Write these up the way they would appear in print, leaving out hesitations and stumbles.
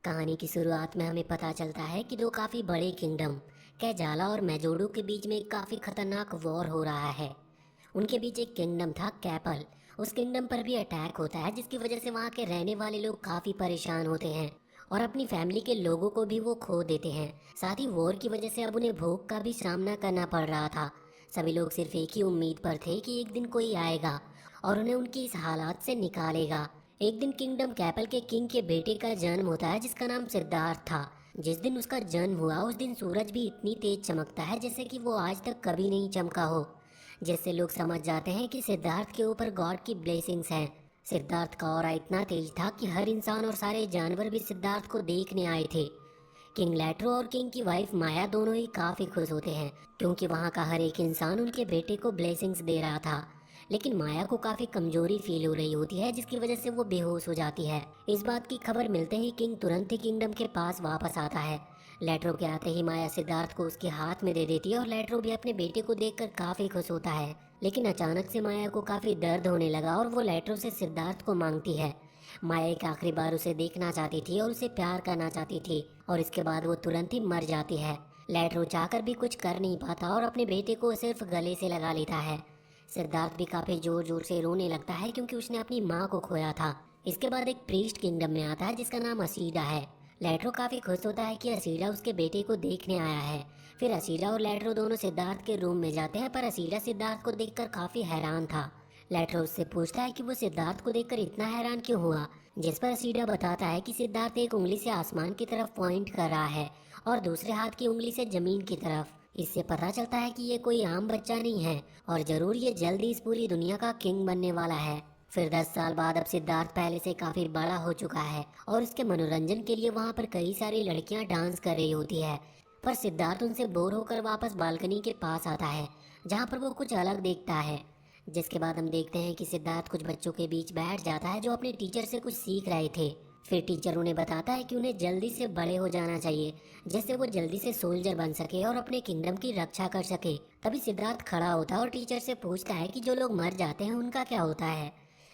कहानी की शुरुआत में हमें पता चलता है कि दो काफी बड़े किंगडम कैजाला और मेजोडो के बीच में एक काफी खतरनाक वॉर हो रहा है। उनके बीच एक किंगडम था कैपल। उस किंगडम पर भी अटैक होता है जिसकी वजह से वहाँ के रहने वाले लोग काफी परेशान होते हैं और अपनी फैमिली के लोगों को भी वो खो देते हैं। साथ ही वॉर की वजह से अब उन्हें भूख का भी सामना करना पड़ रहा था। सभी लोग सिर्फ एक ही उम्मीद पर थे कि एक दिन कोई आएगा और उन्हें उनकी इस हालात से निकालेगा। एक दिन किंगडम कैपल के किंग के बेटे का जन्म होता है जिसका नाम सिद्धार्थ था। जिस दिन उसका जन्म हुआ उस दिन सूरज भी इतनी तेज चमकता है जैसे कि वो आज तक कभी नहीं चमका हो, जिससे लोग समझ जाते हैं कि सिद्धार्थ के ऊपर गॉड की ब्लेसिंग्स हैं। सिद्धार्थ का ऑरा इतना तेज था कि हर इंसान और सारे जानवर भी सिद्धार्थ को देखने आए थे। किंग लैट्रो और किंग की वाइफ माया दोनों ही काफी खुश होते हैं क्योंकि वहाँ का हर एक इंसान उनके बेटे को ब्लेसिंग्स दे रहा था। लेकिन माया को काफी कमजोरी फील हो रही होती है जिसकी वजह से वो बेहोश हो जाती है। इस बात की खबर मिलते ही किंग तुरंत ही किंगडम के पास वापस आता है। लैट्रो के आते ही माया सिद्धार्थ को उसके हाथ में दे देती है और लैट्रो भी अपने बेटे को देखकर काफी खुश होता है। लेकिन अचानक से माया को काफी दर्द होने लगा और वो लैट्रो से सिद्धार्थ को मांगती है। माया एक आखिरी बार उसे देखना चाहती थी और उसे प्यार करना चाहती थी और इसके बाद वो तुरंत ही मर जाती है। लैट्रो चाहकर भी कुछ कर नहीं पाता और अपने बेटे को सिर्फ गले से लगा लेता है। सिद्धार्थ भी काफी जोर जोर से रोने लगता है क्योंकि उसने अपनी माँ को खोया था। इसके बाद एक प्रीस्ट किंगडम में आता है जिसका नाम असीडा है। लैट्रो काफी खुश होता है कि असीडा उसके बेटे को देखने आया है। फिर असीडा और लैट्रो दोनों सिद्धार्थ के रूम में जाते हैं पर असीडा सिद्धार्थ को देखकर काफी हैरान था। लैट्रो उससे पूछता है कि वो सिद्धार्थ को देखकर इतना हैरान क्यों हुआ, जिस पर असीडा बताता है कि सिद्धार्थ एक उंगली से आसमान की तरफ पॉइंट कर रहा है और दूसरे हाथ की उंगली से जमीन की तरफ। इससे पता चलता है कि ये कोई आम बच्चा नहीं है और जरूर ये जल्दी इस पूरी दुनिया का किंग बनने वाला है। फिर 10 साल बाद अब सिद्धार्थ पहले से काफी बड़ा हो चुका है और उसके मनोरंजन के लिए वहाँ पर कई सारी लड़कियां डांस कर रही होती है। पर सिद्धार्थ उनसे बोर होकर वापस बालकनी के पास आता है जहाँ पर वो कुछ अलग देखता है। जिसके बाद हम देखते हैं कि सिद्धार्थ कुछ बच्चों के बीच बैठ जाता है जो अपने टीचर से कुछ सीख रहे थे। फिर टीचर उन्हें बताता है कि उन्हें जल्दी से बड़े हो जाना चाहिए जिससे वो जल्दी से सोल्जर बन सके और अपने किंगडम की रक्षा कर सके। तभी सिद्धार्थ खड़ा होता है और टीचर से पूछता है कि जो लोग मर जाते हैं उनका क्या होता है,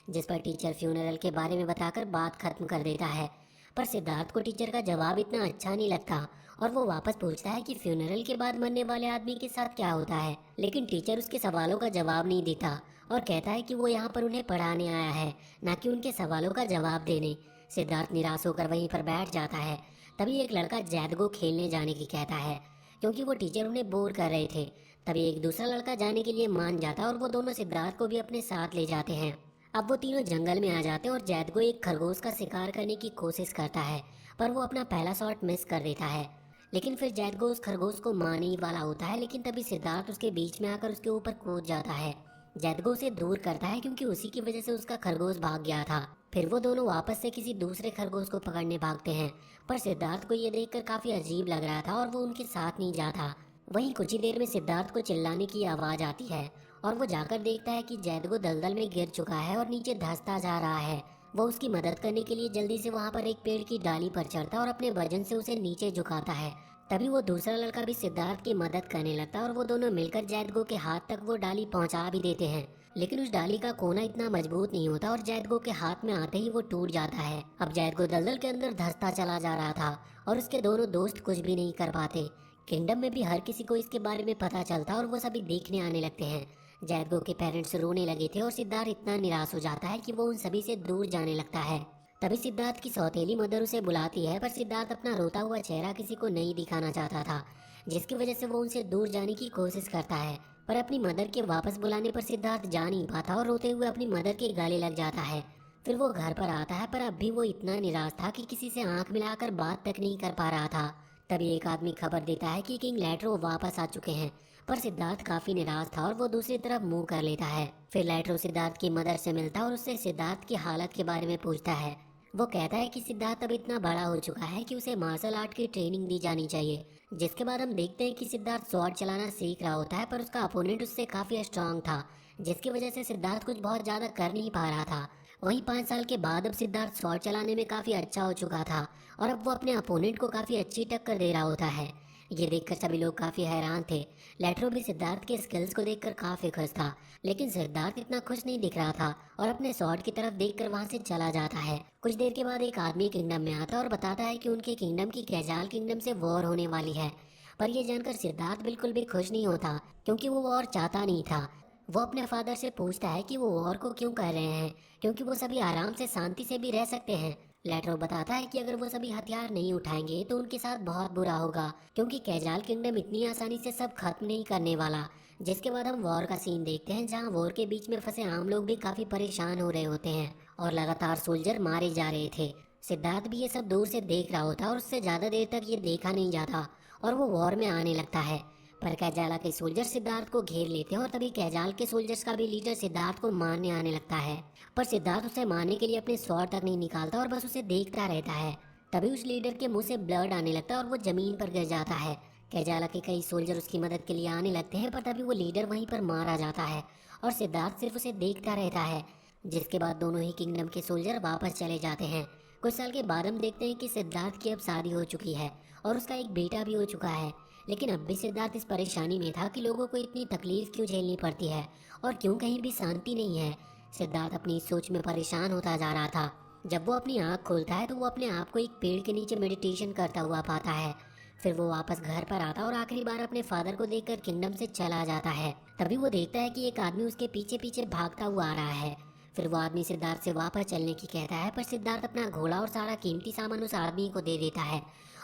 जिस पर टीचर फ्यूनरल के बारे में बताकर बात खत्म कर देता है। पर सिद्धार्थ को टीचर का जवाब इतना अच्छा नहीं लगता और वो वापस पूछता है कि फ्यूनरल के बाद मरने वाले आदमी के साथ क्या होता है। लेकिन टीचर उसके सवालों का जवाब नहीं देता और कहता है कि वो यहाँ पर उन्हें पढ़ाने आया है, ना कि उनके सवालों का जवाब देने। सिद्धार्थ निराश होकर वहीं पर बैठ जाता है। तभी एक लड़का जैदगो खेलने जाने की कहता है क्योंकि वो टीचर उन्हें बोर कर रहे थे। तभी एक दूसरा लड़का जाने के लिए मान जाता है और वो दोनों सिद्धार्थ को भी अपने साथ ले जाते हैं। अब वो तीनों जंगल में आ जाते हैं और जैदगो एक खरगोश का शिकार करने की कोशिश करता है पर वो अपना पहला शॉट मिस कर देता है। लेकिन फिर जैदगो उस खरगोश को मारने ही वाला होता है, लेकिन तभी सिद्धार्थ उसके बीच में आकर उसके ऊपर कूद जाता है। जैदगो उसे दूर करता है क्योंकि उसी की वजह से उसका खरगोश भाग गया था। फिर वो दोनों वापस से किसी दूसरे खरगोश को पकड़ने भागते हैं पर सिद्धार्थ को ये देखकर काफी अजीब लग रहा था और वो उनके साथ नहीं जाता। वहीं कुछ ही देर में सिद्धार्थ को चिल्लाने की आवाज आती है और वो जाकर देखता है कि जैदगो दलदल में गिर चुका है और नीचे धंसता जा रहा है। वो उसकी मदद करने के लिए जल्दी से वहाँ पर एक पेड़ की डाली पर चढ़ता और अपने वजन से उसे नीचे झुकाता है। तभी वो दूसरा लड़का भी सिद्धार्थ की मदद करने लगता है और वो दोनों मिलकर जैदगो के हाथ तक वो डाली पहुंचा भी देते हैं। लेकिन उस डाली का कोना इतना मजबूत नहीं होता और जैदगो के हाथ में आते ही वो टूट जाता है। अब जैदगो दलदल के अंदर धंसता चला जा रहा था और उसके दोनों दोस्त कुछ भी नहीं कर पाते। किंगडम में भी हर किसी को इसके बारे में पता चलता और वो सभी देखने आने लगते हैं। जैदगो के पेरेंट्स रोने लगे थे और सिद्धार्थ इतना निराश हो जाता है कि वो उन सभी से दूर जाने लगता है। तभी सिद्धार्थ की सौतेली मदर उसे बुलाती है पर सिद्धार्थ अपना रोता हुआ चेहरा किसी को नहीं दिखाना चाहता था, जिसकी वजह से वो उनसे दूर जाने की कोशिश करता है। पर अपनी मदर के वापस बुलाने पर सिद्धार्थ जा नहीं पाता और रोते हुए अपनी मदर के गले लग जाता है। फिर वो घर पर आता है पर अब भी वो इतना निराश था कि किसी से आंख मिलाकर बात तक नहीं कर पा रहा था। तभी एक आदमी खबर देता है कि किंग लैट्रो वापस आ चुके हैं पर सिद्धार्थ काफी निराश था और वो दूसरी तरफ मुंह कर लेता है। फिर लैट्रो सिद्धार्थ की मदर से मिलता और उससे सिद्धार्थ की हालत के बारे में पूछता है। वो कहता है कि सिद्धार्थ अब इतना बड़ा हो चुका है कि उसे मार्शल आर्ट की ट्रेनिंग दी जानी चाहिए। जिसके बाद हम देखते हैं कि सिद्धार्थ स्वॉर्ड चलाना सीख रहा होता है पर उसका अपोनेंट उससे काफी स्ट्रांग था, जिसकी वजह से सिद्धार्थ कुछ बहुत ज्यादा कर नहीं पा रहा था। वहीं 5 साल के बाद अब सिद्धार्थ स्वॉर्ड चलाने में काफी अच्छा हो चुका था और अब वो अपने अपोनेंट को काफी अच्छी टक्कर दे रहा होता है। ये देखकर सभी लोग काफी हैरान थे। लेटरो भी सिद्धार्थ के स्किल्स को देखकर काफी खुश था, लेकिन सिद्धार्थ इतना खुश नहीं दिख रहा था और अपने स्वॉर्ड की तरफ देखकर वहां से चला जाता है। कुछ देर के बाद एक आदमी किंगडम में आता है और बताता है कि उनके किंगडम की कैजाल किंगडम से वॉर होने वाली है। पर यह जानकर सिद्धार्थ बिल्कुल भी खुश नहीं होता, क्योंकि वो वॉर चाहता नहीं था। वो अपने फादर से पूछता है कि वो वॉर को क्यों कर रहे हैं, क्योंकि वो सभी आराम से शांति से भी रह सकते हैं। लेटरो बताता है कि अगर वो सभी हथियार नहीं उठाएंगे तो उनके साथ बहुत बुरा होगा, क्योंकि कैजाल किंगडम इतनी आसानी से सब खत्म नहीं करने वाला। जिसके बाद हम वॉर का सीन देखते हैं, जहां वॉर के बीच में फंसे आम लोग भी काफी परेशान हो रहे होते हैं और लगातार सोल्जर मारे जा रहे थे। सिद्धार्थ भी ये सब दूर से देख रहा होता और उससे ज्यादा देर तक ये देखा नहीं जाता और वो वॉर में आने लगता है। पर कैजाला के सोल्जर सिद्धार्थ को घेर लेते हैं और तभी कैजाल के सोल्जर्स का भी लीडर सिद्धार्थ को मारने आने लगता है। पर सिद्धार्थ उसे मारने के लिए अपने स्वॉर्ड तक नहीं निकालता और बस उसे देखता रहता है। तभी उस लीडर के मुंह से ब्लड आने लगता है और वो जमीन पर गिर जाता है। कैजाला के कई सोल्जर उसकी मदद के लिए आने लगते हैं, पर तभी वो लीडर वहीं पर मारा जाता है और सिद्धार्थ सिर्फ उसे देखता रहता है। जिसके बाद दोनों ही किंगडम के सोल्जर वापस चले जाते हैं। कुछ साल के बाद हम देखते हैं कि सिद्धार्थ की अब शादी हो चुकी है और उसका एक बेटा भी हो चुका है। लेकिन अब भी सिद्धार्थ इस परेशानी में था कि लोगों को इतनी तकलीफ क्यों झेलनी पड़ती है और क्यों कहीं भी शांति नहीं है। सिद्धार्थ अपनी सोच में परेशान होता जा रहा था। जब वो अपनी आंख खोलता है तो वो अपने आप को एक पेड़ के नीचे मेडिटेशन करता हुआ पाता है। फिर वो वापस घर पर आता और आखिरी बार अपने फादर को देखकर किंगडम से चला जाता है। तभी वो देखता है कि एक आदमी उसके पीछे पीछे भागता हुआ आ रहा है। फिर वो आदमी सिद्धार्थ से वापस चलने की कहता है, पर सिद्धार्थ अपना घोड़ा और सारा कीमती सामान उस आदमी को दे देता है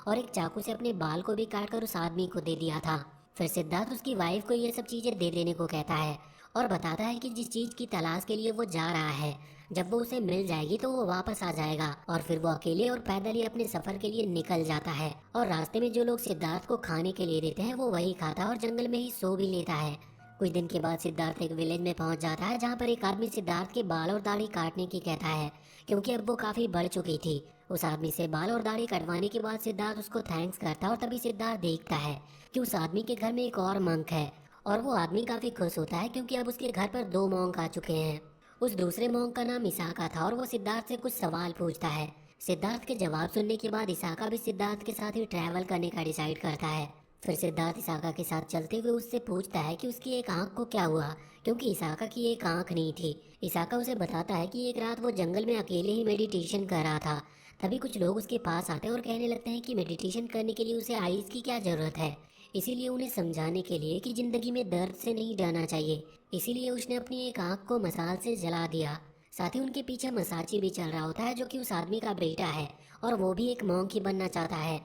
और एक चाकू से अपने बाल को भी काटकर उस आदमी को दे दिया था। फिर सिद्धार्थ उसकी वाइफ को ये सब चीजें दे देने को कहता है और बताता है कि जिस चीज की तलाश के लिए वो जा रहा है, जब वो उसे मिल जाएगी तो वो वापस आ जाएगा। और फिर वो अकेले और पैदल ही अपने सफर के लिए निकल जाता है और रास्ते में जो लोग सिद्धार्थ को खाने के लिए देते हैं वो वही खाता है और जंगल में ही सो भी लेता है। कुछ दिन के बाद सिद्धार्थ एक विलेज में पहुंच जाता है, जहां पर एक आदमी सिद्धार्थ के बाल और दाढ़ी काटने की कहता है, क्योंकि अब वो काफी बढ़ चुकी थी। उस आदमी से बाल और दाढ़ी कटवाने के बाद सिद्धार्थ उसको थैंक्स करता है और तभी सिद्धार्थ देखता है कि उस आदमी के घर में एक और मंक है और वो आदमी काफी खुश होता है, क्योंकि अब उसके घर पर 2 मॉन्क आ चुके हैं। उस दूसरे मॉन्क का नाम इसाका था और वो सिद्धार्थ से कुछ सवाल पूछता है। सिद्धार्थ के जवाब सुनने के बाद इसाका भी सिद्धार्थ के साथ ही ट्रैवल करने का डिसाइड करता है। फिर सिद्धार्थ इसाका के साथ चलते हुए उससे पूछता है कि उसकी एक आंख को क्या हुआ, क्योंकि इसाका की एक आंख नहीं थी। इसाका उसे बताता है कि एक रात वो जंगल में अकेले ही मेडिटेशन कर रहा था। तभी कुछ लोग उसके पास आते हैं और कहने लगते हैं कि मेडिटेशन करने के लिए उसे आईज की क्या जरूरत है। इसीलिए उन्हें समझाने के लिए कि जिंदगी में दर्द से नहीं डरना चाहिए, इसीलिए उसने अपनी एक आंख को मसाल से जला दिया। साथ ही उनके पीछे मसाची भी चल रहा होता है, जो कि उस आदमी का बेटा है और वो भी एक मॉन्क ही बनना चाहता है।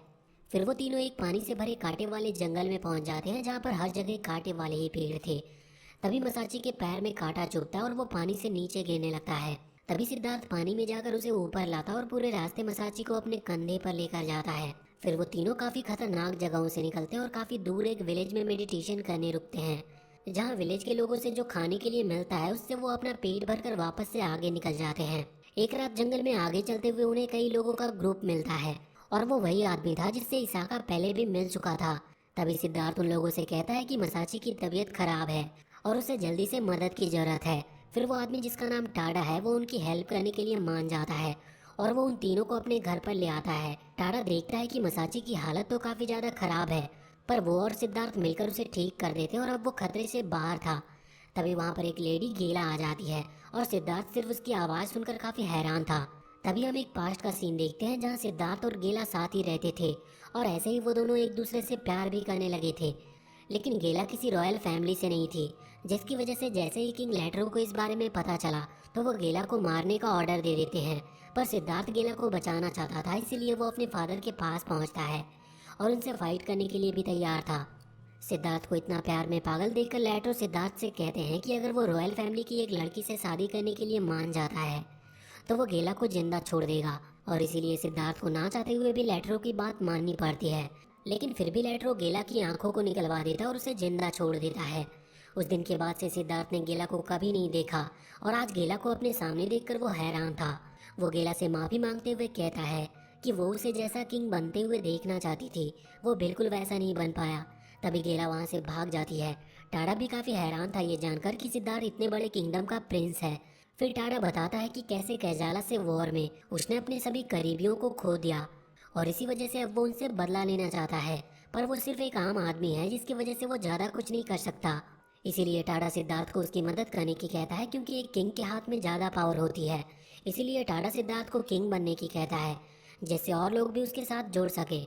फिर वो तीनों एक पानी से भरे कांटे वाले जंगल में पहुंच जाते हैं, जहाँ पर हर जगह कांटे वाले ही पेड़ थे। तभी मसाची के पैर में कांटा चुभता है और वो पानी से नीचे गिरने लगता है। तभी सिद्धार्थ पानी में जाकर उसे ऊपर लाता और पूरे रास्ते मसाची को अपने कंधे पर लेकर जाता है। फिर वो तीनों काफी खतरनाक जगहों से निकलते हैं और काफी दूर एक विलेज में मेडिटेशन करने रुकते हैं, जहाँ विलेज के लोगों से जो खाने के लिए मिलता है उससे वो अपना पेट भरकर वापस से आगे निकल जाते हैं। एक रात जंगल में आगे चलते हुए उन्हें कई लोगों का ग्रुप मिलता है और वो वही आदमी था जिससे इसाका पहले भी मिल चुका था। तभी सिद्धार्थ उन लोगों से कहता है कि मसाची की तबीयत खराब है और उसे जल्दी से मदद की जरूरत है। फिर वो आदमी जिसका नाम टाडा है वो उनकी हेल्प करने के लिए मान जाता है और वो उन तीनों को अपने घर पर ले आता है। टाडा देखता है कि मसाची की हालत तो काफी ज्यादा खराब है, पर वो और सिद्धार्थ मिलकर उसे ठीक कर देते हैं और अब वो खतरे से बाहर था। तभी वहाँ पर एक लेडी गेला आ जाती है और सिद्धार्थ सिर्फ उसकी आवाज़ सुनकर काफ़ी हैरान था। तभी हम एक पास्ट का सीन देखते हैं, जहाँ सिद्धार्थ और गेला साथ ही रहते थे और ऐसे ही वो दोनों एक दूसरे से प्यार भी करने लगे थे। लेकिन गेला किसी रॉयल फैमिली से नहीं थी, जिसकी वजह से जैसे ही किंग लेटरो को इस बारे में पता चला तो वो गेला को मारने का ऑर्डर दे देते हैं। पर सिद्धार्थ गेला को बचाना चाहता था, इसीलिए वो अपने फादर के पास पहुंचता है और उनसे फाइट करने के लिए भी तैयार था। सिद्धार्थ को इतना प्यार में पागल देखकर लेटरो सिद्धार्थ से कहते हैं कि अगर वो रॉयल फैमिली की एक लड़की से शादी करने के लिए मान जाता है तो वो गेला को जिंदा छोड़ देगा, और इसीलिए सिद्धार्थ को ना चाहते हुए भी लेटरो की बात माननी पड़ती है। लेकिन फिर भी लेटरो गेला की आंखों को निकलवा देता है और उसे जिंदा छोड़ देता है। उस दिन के बाद से सिद्धार्थ ने गेला को कभी नहीं देखा और आज गेला को अपने सामने देखकर वो हैरान था। वो गेला से माफी मांगते हुए कहता है कि वो उसे जैसा किंग बनते हुए देखना चाहती थी, वो बिल्कुल वैसा नहीं बन पाया। तभी गेला वहाँ से भाग जाती है। टाडा भी काफी हैरान था ये जानकर कि सिद्धार्थ इतने बड़े किंगडम का प्रिंस है। फिर टाडा बताता है कि कैसे कैजाला से वॉर में उसने अपने सभी करीबियों को खो दिया और इसी वजह से अब वो उनसे बदला लेना चाहता है। पर वो सिर्फ एक आम आदमी है जिसकी वजह से वो ज़्यादा कुछ नहीं कर सकता। इसीलिए टाडा सिद्धार्थ को उसकी मदद करने की कहता है, क्योंकि एक किंग के हाथ में ज़्यादा पावर होती है। इसीलिए टाडा सिद्धार्थ को किंग बनने की कहता है, जिससे और लोग भी उसके साथ जुड़ सके।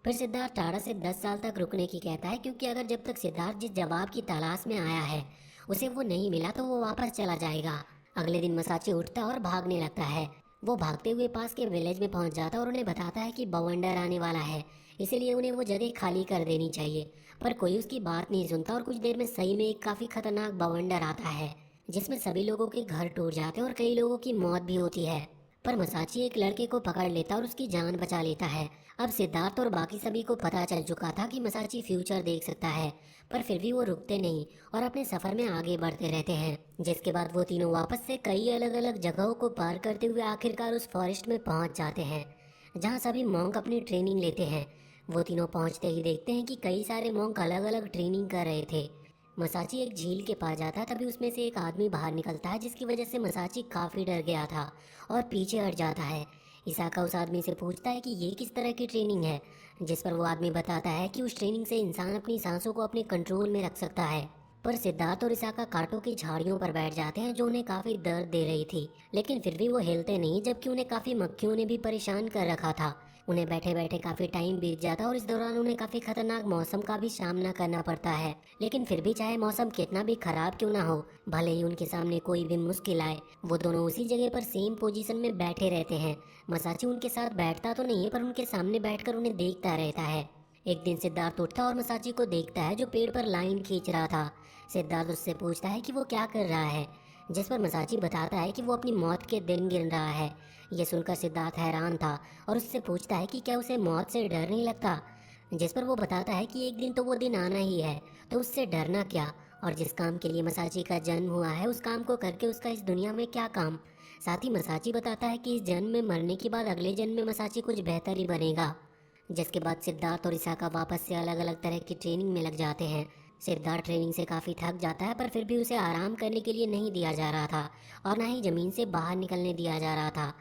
फिर सिद्धार्थ टाडा से 10 साल तक रुकने की कहता है, क्योंकि अगर जब तक सिद्धार्थ जिस जवाब की तलाश में आया है उसे वो नहीं मिला तो वो वापस चला जाएगा। अगले दिन मसाची उठता और भागने लगता है। वो भागते हुए पास के विलेज में पहुंच जाता और उन्हें बताता है कि बवंडर आने वाला है, इसीलिए उन्हें वो जगह खाली कर देनी चाहिए। पर कोई उसकी बात नहीं सुनता और कुछ देर में सही में एक काफी खतरनाक बवंडर आता है, जिसमें सभी लोगों के घर टूट जाते हैं और कई लोगों की मौत भी होती है। पर मसाची एक लड़के को पकड़ लेता और उसकी जान बचा लेता है। अब सिद्धार्थ और बाकी सभी को पता चल चुका था कि मसाची फ्यूचर देख सकता है, पर फिर भी वो रुकते नहीं और अपने सफर में आगे बढ़ते रहते हैं। जिसके बाद वो तीनों वापस से कई अलग अलग जगहों को पार करते हुए आखिरकार उस फॉरेस्ट में पहुंच जाते हैं, जहां सभी मॉन्क अपनी ट्रेनिंग लेते हैं। वो तीनों पहुंचते ही देखते हैं कि कई सारे मॉन्क अलग अलग ट्रेनिंग कर रहे थे। मसाची एक झील के पास जाता है, तभी उसमें से एक आदमी बाहर निकलता है, जिसकी वजह से मसाची काफी डर गया था और पीछे हट जाता है। इसाका उस आदमी से पूछता है कि ये किस तरह की ट्रेनिंग है, जिस पर वो आदमी बताता है कि उस ट्रेनिंग से इंसान अपनी सांसों को अपने कंट्रोल में रख सकता है। पर सिद्धार्थ और इसाका कांटों की झाड़ियों पर बैठ जाते हैं, जो उन्हें काफी दर्द दे रही थी, लेकिन फिर भी वो हिलते नहीं, जबकि उन्हें काफी मक्खियों ने भी परेशान कर रखा था। उन्हें बैठे बैठे काफी टाइम बीत जाता और इस दौरान उन्हें काफी खतरनाक मौसम का भी सामना करना पड़ता है। लेकिन फिर भी चाहे मौसम कितना भी खराब क्यों ना हो, भले ही उनके सामने कोई भी मुश्किल आए, वो दोनों उसी जगह पर सेम पोजीशन में बैठे रहते हैं। मसाची उनके साथ बैठता तो नहीं है, पर उनके सामने बैठकर उन्हें देखता रहता है। एक दिन सिद्धार्थ उठता और मसाची को देखता है, जो पेड़ पर लाइन खींच रहा था। सिद्धार्थ उससे पूछता है कि वो क्या कर रहा है, जिस पर मसाची बताता है कि वो अपनी मौत के दिन गिन रहा है। ये सुनकर सिद्धार्थ हैरान था और उससे पूछता है कि क्या उसे मौत से डर नहीं लगता, जिस पर वो बताता है कि एक दिन तो वो दिन आना ही है, तो उससे डरना क्या, और जिस काम के लिए मसाची का जन्म हुआ है उस काम को करके उसका इस दुनिया में क्या काम। साथ ही मसाची बताता है कि इस जन्म में मरने के बाद अगले जन्म में मसाची कुछ बेहतर ही बनेगा। जिसके बाद सिद्धार्थ और इसाका वापस से अलग अलग तरह की ट्रेनिंग में लग जाते हैं। सिद्धार्थ ट्रेनिंग से काफ़ी थक जाता है, पर फिर भी उसे आराम करने के लिए नहीं दिया जा रहा था और ना ही ज़मीन से बाहर निकलने दिया जा रहा था।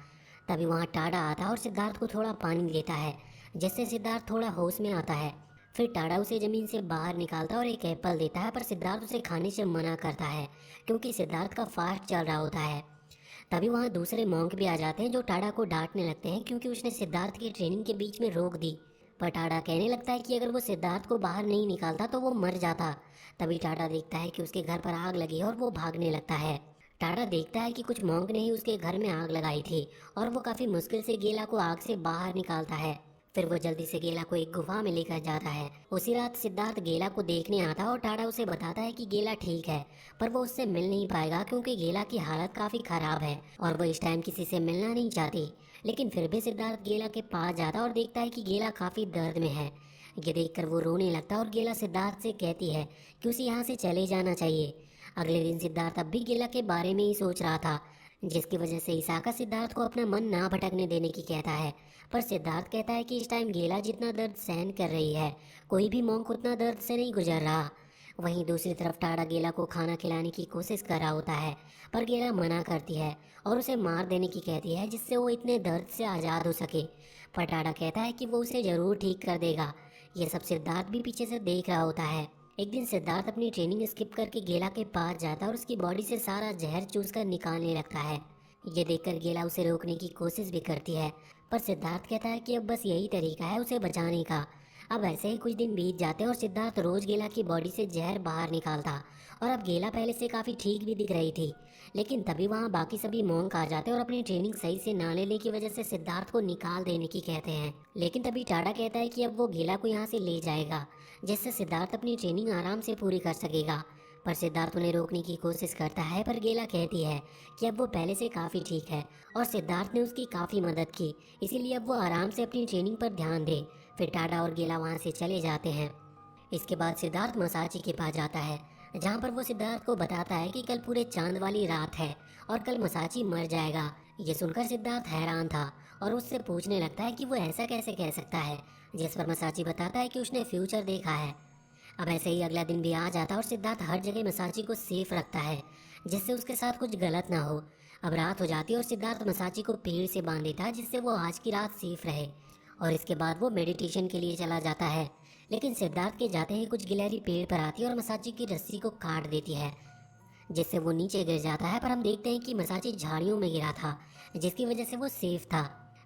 तभी वहाँ टाडा आता और सिद्धार्थ को थोड़ा पानी देता है, जिससे सिद्धार्थ थोड़ा होश में आता है। फिर टाडा उसे ज़मीन से बाहर निकालता और एक एप्पल देता है, पर सिद्धार्थ उसे खाने से मना करता है, क्योंकि सिद्धार्थ का फास्ट चल रहा होता है। तभी वहाँ दूसरे मॉन्क भी आ जाते हैं, जो टाडा को डांटने लगते हैं, क्योंकि उसने सिद्धार्थ की ट्रेनिंग के बीच में रोक दी। पर टाडा कहने लगता है कि अगर वो सिद्धार्थ को बाहर नहीं निकालता तो वो मर जाता। तभी टाडा देखता है कि उसके घर पर आग लगी है और वो भागने लगता है। टाडा देखता है कि कुछ मॉन्क ने ही उसके घर में आग लगाई थी और वो काफ़ी मुश्किल से गेला को आग से बाहर निकालता है। फिर वो जल्दी से गेला को एक गुफा में लेकर जाता है। उसी रात सिद्धार्थ गेला को देखने आता और टाडा उसे बताता है कि गेला ठीक है, पर वो उससे मिल नहीं पाएगा, क्योंकि गेला की हालत काफ़ी ख़राब है और वो इस टाइम किसी से मिलना नहीं चाहती। लेकिन फिर भी सिद्धार्थ गेला के पास जाता और देखता है कि गेला काफ़ी दर्द में है। ये देखकर वो रोने लगता और गेला सिद्धार्थ से कहती है कि उसे यहाँ से चले जाना चाहिए। अगले दिन सिद्धार्थ अब भी गेला के बारे में ही सोच रहा था, जिसकी वजह से इसाका सिद्धार्थ को अपना मन ना भटकने देने की कहता है। पर सिद्धार्थ कहता है कि इस टाइम गेला जितना दर्द सहन कर रही है, कोई भी मॉन्क उतना दर्द से नहीं गुजर रहा। वहीं दूसरी तरफ टाडा गेला को खाना खिलाने की कोशिश कर रहा होता है, पर गेला मना करती है और उसे मार देने की कहती है, जिससे वो इतने दर्द से आज़ाद हो सके। पर टाडा कहता है कि वो उसे ज़रूर ठीक कर देगा। ये सब सिद्धार्थ भी पीछे से देख रहा होता है। एक दिन सिद्धार्थ अपनी ट्रेनिंग स्किप करके गेला के पास जाता है और उसकी बॉडी से सारा जहर चूस कर निकालने लगता है। ये देखकर गेला उसे रोकने की कोशिश भी करती है, पर सिद्धार्थ कहता है कि अब बस यही तरीका है उसे बचाने का। अब ऐसे ही कुछ दिन बीत जाते हैं और सिद्धार्थ रोज गेला की बॉडी से जहर बाहर निकालता और अब गेला पहले से काफ़ी ठीक भी दिख रही थी। लेकिन तभी वहाँ बाकी सभी मॉन्क आ जाते हैं और अपनी ट्रेनिंग सही से ना लेने की वजह से सिद्धार्थ को निकाल देने की कहते हैं। लेकिन तभी टाडा कहता है कि अब वो गेला को यहाँ से ले जाएगा, जिससे सिद्धार्थ अपनी ट्रेनिंग आराम से पूरी कर सकेगा। पर सिद्धार्थ उन्हें रोकने की कोशिश करता है, पर गेला कहती है कि अब वो पहले से काफ़ी ठीक है और सिद्धार्थ ने उसकी काफ़ी मदद की, इसीलिए अब वो आराम से अपनी ट्रेनिंग पर ध्यान दे। फिर टाडा और गेला वहाँ से चले जाते हैं। इसके बाद सिद्धार्थ मसाची के पास जाता है, जहाँ पर वो सिद्धार्थ को बताता है कि कल पूरे चांद वाली रात है और कल मसाची मर जाएगा। ये सुनकर सिद्धार्थ हैरान था और उससे पूछने लगता है कि वो ऐसा कैसे कह सकता है, जिस पर मसाची बताता है कि उसने फ्यूचर देखा है। अब ऐसे ही अगला दिन भी आ जाता और सिद्धार्थ हर जगह मसाची को सेफ रखता है, जिससे उसके साथ कुछ गलत ना हो। अब रात हो जाती है और सिद्धार्थ मसाची को पेड़ से बांध देता है, जिससे वो आज की रात सेफ रहे। और इसके बाद वो मेडिटेशन के लिए चला जाता है। लेकिन सिद्धार्थ के जाते ही कुछ गिलहरी पेड़ पर आती है और मसाची की रस्सी को काट देती है, जिससे वो नीचे गिर जाता है। पर हम देखते हैं कि मसाची झाड़ियों में गिरा था, जिसकी वजह से वो सेफ था।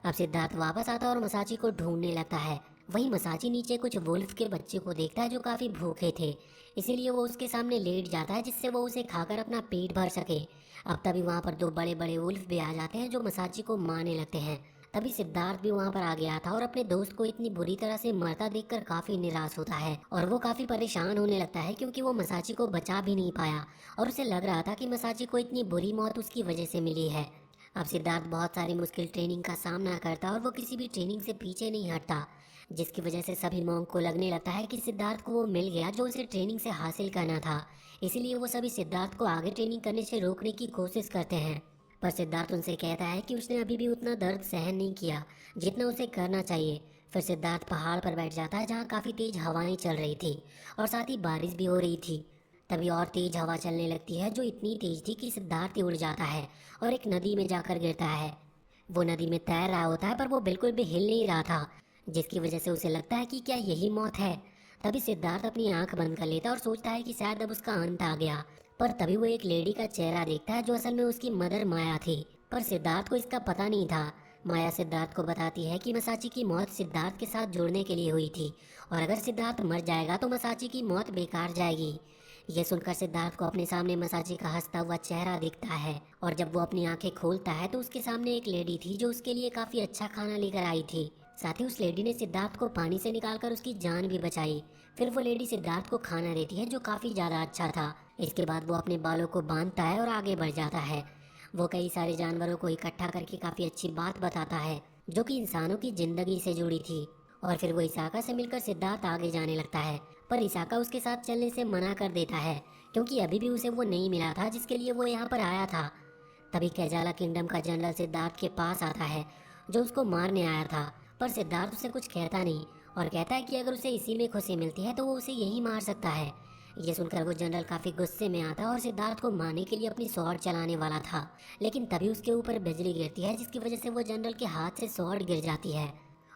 अब सिद्धार्थ वापस आता है और मसाची को ढूंढने लगता है। वहीं मसाची नीचे कुछ वुल्फ के बच्चे को देखता है जो काफी भूखे थे, इसीलिए वो उसके सामने लेट जाता है जिससे वो उसे खाकर अपना पेट भर सके। अब तभी वहाँ पर दो बड़े बड़े वुल्फ भी आ जाते हैं जो मसाची को मारने लगते हैं। तभी सिद्धार्थ भी वहाँ पर आ गया था और अपने दोस्त को इतनी बुरी तरह से मरता देखकर काफी निराश होता है और वो काफी परेशान होने लगता है, क्योंकि वो मसाची को बचा भी नहीं पाया और उसे लग रहा था कि मसाची को इतनी बुरी मौत उसकी वजह से मिली है। अब सिद्धार्थ बहुत सारी मुश्किल ट्रेनिंग का सामना करता और वो किसी भी ट्रेनिंग से पीछे नहीं हटता, जिसकी वजह से सभी मॉन्क को लगने लगता है कि सिद्धार्थ को वो मिल गया जो उसे ट्रेनिंग से हासिल करना था। इसीलिए वो सभी सिद्धार्थ को आगे ट्रेनिंग करने से रोकने की कोशिश करते हैं। पर सिद्धार्थ उनसे कहता है कि उसने अभी भी उतना दर्द सहन नहीं किया जितना उसे करना चाहिए। फिर सिद्धार्थ पहाड़ पर बैठ जाता है जहाँ काफ़ी तेज हवाएं चल रही थी और साथ ही बारिश भी हो रही थी। तभी और तेज हवा चलने लगती है जो इतनी तेज थी कि सिद्धार्थ उड़ जाता है और एक नदी में जाकर गिरता है। वो नदी में तैर रहा होता है पर वो बिल्कुल भी हिल नहीं रहा था, जिसकी वजह से उसे लगता है कि क्या यही मौत है। तभी सिद्धार्थ अपनी आंख बंद कर लेता है और सोचता है कि शायद अब उसका अंत आ गया। पर तभी वो एक लेडी का चेहरा देखता है जो असल में उसकी मदर माया थी, पर सिद्धार्थ को इसका पता नहीं था। माया सिद्धार्थ को बताती है कि मसाची की मौत सिद्धार्थ के साथ जुड़ने के लिए हुई थी और अगर सिद्धार्थ मर जाएगा तो मसाची की मौत बेकार जाएगी। ये सुनकर सिद्धार्थ को अपने सामने मसाची का हंसता हुआ चेहरा दिखता है और जब वो अपनी आंखें खोलता है तो उसके सामने एक लेडी थी जो उसके लिए काफी अच्छा खाना लेकर आई थी। साथ ही उस लेडी ने सिद्धार्थ को पानी से निकालकर उसकी जान भी बचाई। फिर वो लेडी सिद्धार्थ को खाना देती है जो काफी ज्यादा अच्छा था। इसके बाद वो अपने बालों को बांधता है और आगे बढ़ जाता है। वो कई सारे जानवरों को इकट्ठा करके काफी अच्छी बात बताता है जो कि इंसानों की जिंदगी से जुड़ी थी। और फिर वो इसाका से मिलकर सिद्धार्थ आगे जाने लगता है, पर इसाका उसके साथ चलने से मना कर देता है क्योंकि अभी भी उसे वो नहीं मिला था जिसके लिए वो यहाँ पर आया था। तभी कैजाला किंगडम का जनरल सिद्धार्थ के पास आता है जो उसको मारने आया था, पर सिद्धार्थ उसे कुछ कहता नहीं और कहता है कि अगर उसे इसी में खुशी मिलती है तो वो उसे यही मार सकता है। ये सुनकर वो जनरल काफी गुस्से में आता है और सिद्धार्थ को मारने के लिए अपनी स्वॉर्ड चलाने वाला था, लेकिन तभी उसके ऊपर बिजली गिरती है जिसकी वजह से वो जनरल के हाथ से स्वॉर्ड गिर जाती है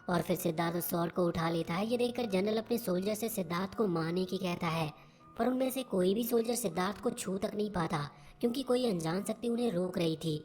और फिर सिद्धार्थ उस स्वॉर्ड को उठा लेता है। ये देखकर जनरल अपने सोल्जर से सिद्धार्थ को मारने की कहता है, पर उनमें से कोई भी सोल्जर सिद्धार्थ को छू तक नहीं पाता क्योंकि कोई अनजान शक्ति उन्हें रोक रही थी।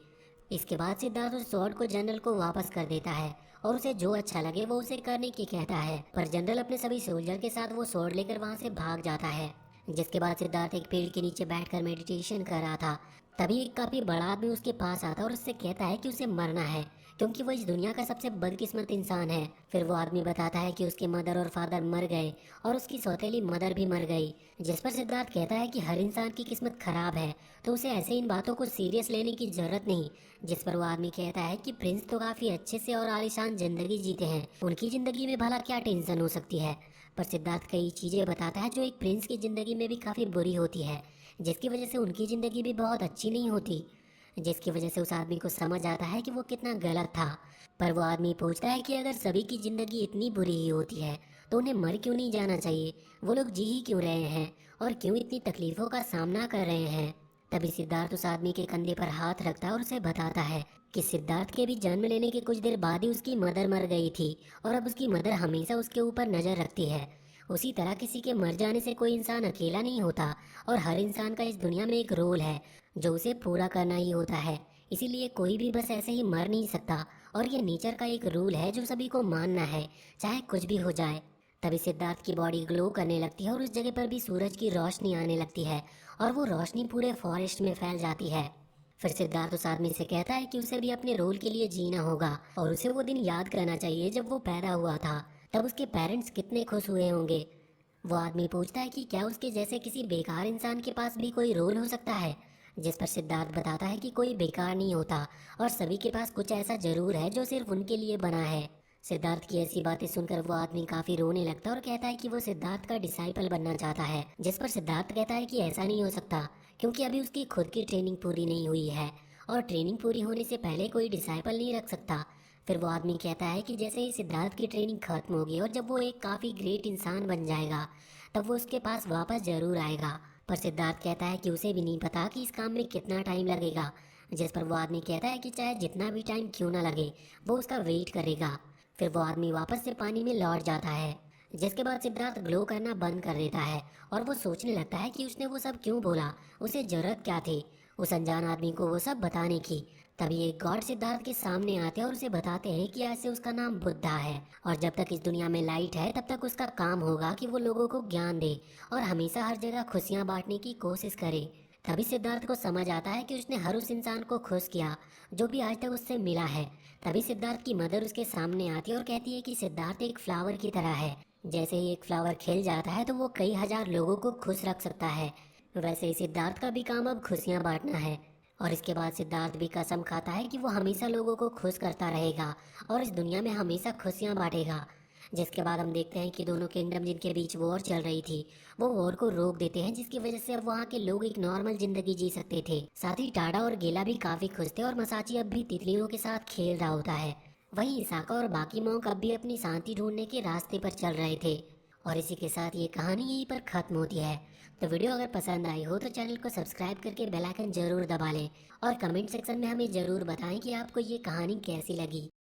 इसके बाद सिद्धार्थ उस स्वॉर्ड को जनरल को वापस कर देता है और उसे जो अच्छा लगे वो उसे करने की कहता है, पर जनरल अपने सभी सोल्जर के साथ वो स्वॉर्ड लेकर वहाँ से भाग जाता है। जिसके बाद सिद्धार्थ एक पेड़ के नीचे बैठकर मेडिटेशन कर रहा था। तभी एक काफी बड़ा आदमी उसके पास आता है और उससे कहता है कि उसे मरना है क्योंकि वो इस दुनिया का सबसे बदकिस्मत इंसान है। फिर वो आदमी बताता है कि उसके मदर और फादर मर गए और उसकी सौतेली मदर भी मर गई, जिस पर सिद्धार्थ कहता है कि हर इंसान की किस्मत खराब है तो उसे ऐसे इन बातों को सीरियस लेने की जरूरत नहीं। जिस पर वो आदमी कहता है कि प्रिंस तो काफी अच्छे से और आलीशान जिंदगी जीते हैं, उनकी जिंदगी में भला क्या टेंशन हो सकती है। पर सिद्धार्थ कई चीजें बताता है जो एक प्रिंस की जिंदगी में भी काफी बुरी होती है, जिसकी वजह से उनकी जिंदगी भी बहुत अच्छी नहीं होती। जिसकी वजह से उस आदमी को समझ आता है कि वो कितना गलत था। पर वो आदमी पूछता है कि अगर सभी की जिंदगी इतनी बुरी ही होती है तो उन्हें मर क्यों नहीं जाना चाहिए, वो लोग जी ही क्यों रहे हैं और क्यों इतनी तकलीफों का सामना कर रहे हैं। तभी सिद्धार्थ उस आदमी के कंधे पर हाथ रखता है और उसे बताता है कि सिद्धार्थ के भी जन्म लेने के कुछ देर बाद ही उसकी मदर मर गई थी और अब उसकी मदर हमेशा उसके ऊपर नजर रखती है। उसी तरह किसी के मर जाने से कोई इंसान अकेला नहीं होता और हर इंसान का इस दुनिया में एक रोल है जो उसे पूरा करना ही होता है। इसीलिए कोई भी बस ऐसे ही मर नहीं सकता और ये नेचर का एक रूल है जो सभी को मानना है, चाहे कुछ भी हो जाए। तभी सिद्धार्थ की बॉडी ग्लो करने लगती है और उस जगह पर भी सूरज की रोशनी आने लगती है और वो रोशनी पूरे फॉरेस्ट में फैल जाती है। फिर सिद्धार्थ उस आदमी से कहता है कि उसे भी अपने रोल के लिए जीना होगा और उसे वो दिन याद करना चाहिए जब वो पैदा हुआ था, तब उसके पेरेंट्स कितने खुश हुए होंगे। वो आदमी पूछता है कि क्या उसके जैसे किसी बेकार इंसान के पास भी कोई रोल हो सकता है, जिस पर सिद्धार्थ बताता है कि कोई बेकार नहीं होता और सभी के पास कुछ ऐसा जरूर है जो सिर्फ उनके लिए बना है। सिद्धार्थ की ऐसी बातें सुनकर वो आदमी काफी रोने लगता है और कहता है कि वो सिद्धार्थ का डिसाइपल बनना चाहता है, जिस पर सिद्धार्थ कहता है कि ऐसा नहीं हो सकता क्योंकि अभी उसकी खुद की ट्रेनिंग पूरी नहीं हुई है और ट्रेनिंग पूरी होने से पहले कोई डिसाइपल नहीं रख सकता। फिर वो आदमी कहता है कि जैसे ही सिद्धार्थ की ट्रेनिंग खत्म होगी और जब वो एक काफी ग्रेट इंसान बन जाएगा तब वो उसके पास वापस जरूर आएगा। पर सिद्धार्थ कहता है कि उसे भी नहीं पता कि इस काम में कितना टाइम लगेगा, जिस पर वो आदमी कहता है कि चाहे जितना भी टाइम क्यों ना लगे वो उसका वेट करेगा। फिर वो आदमी वापस से पानी में लौट जाता है। जिसके बाद सिद्धार्थ ग्लो करना बंद कर देता है और वो सोचने लगता है कि उसने वो सब क्यों बोला, उसे जरूरत क्या थी उस अनजान आदमी को वो सब बताने की। तभी एक गॉड सिद्धार्थ के सामने आते हैं और उसे बताते हैं कि ऐसे उसका नाम बुद्धा है और जब तक इस दुनिया में लाइट है तब तक उसका काम होगा कि वो लोगों को ज्ञान दे और हमेशा हर जगह खुशियां बांटने की कोशिश करे। तभी सिद्धार्थ को समझ आता है कि उसने हर उस इंसान को खुश किया जो भी आज तक उससे मिला है। तभी सिद्धार्थ की मदर उसके सामने आती है और कहती है कि सिद्धार्थ एक फ्लावर की तरह है, जैसे ही एक फ्लावर खिल जाता है तो वो कई हजार लोगों को खुश रख सकता है, वैसे ही सिद्धार्थ का भी काम अब खुशियां बांटना है। और इसके बाद सिद्धार्थ भी कसम खाता है कि वो हमेशा लोगों को खुश करता रहेगा और इस दुनिया में हमेशा खुशियां बांटेगा। जिसके बाद हम देखते हैं कि दोनों किंगडम जिनके बीच वॉर चल रही थी वो वॉर को रोक देते हैं, जिसकी वजह से अब वहाँ के लोग एक नॉर्मल जिंदगी जी सकते थे। साथ ही टाडा और गेला भी काफी खुश थे और मसाची अब भी तितलियों के साथ खेल रहा होता है। वहीं इसाका और बाकी मोंक अब भी अपनी शांति ढूंढने के रास्ते पर चल रहे थे। और इसी के साथ ये कहानी यहीं पर खत्म होती है। तो वीडियो अगर पसंद आई हो तो चैनल को सब्सक्राइब करके बेल आइकन जरूर दबा लें और कमेंट सेक्शन में हमें जरूर बताएं कि आपको ये कहानी कैसी लगी।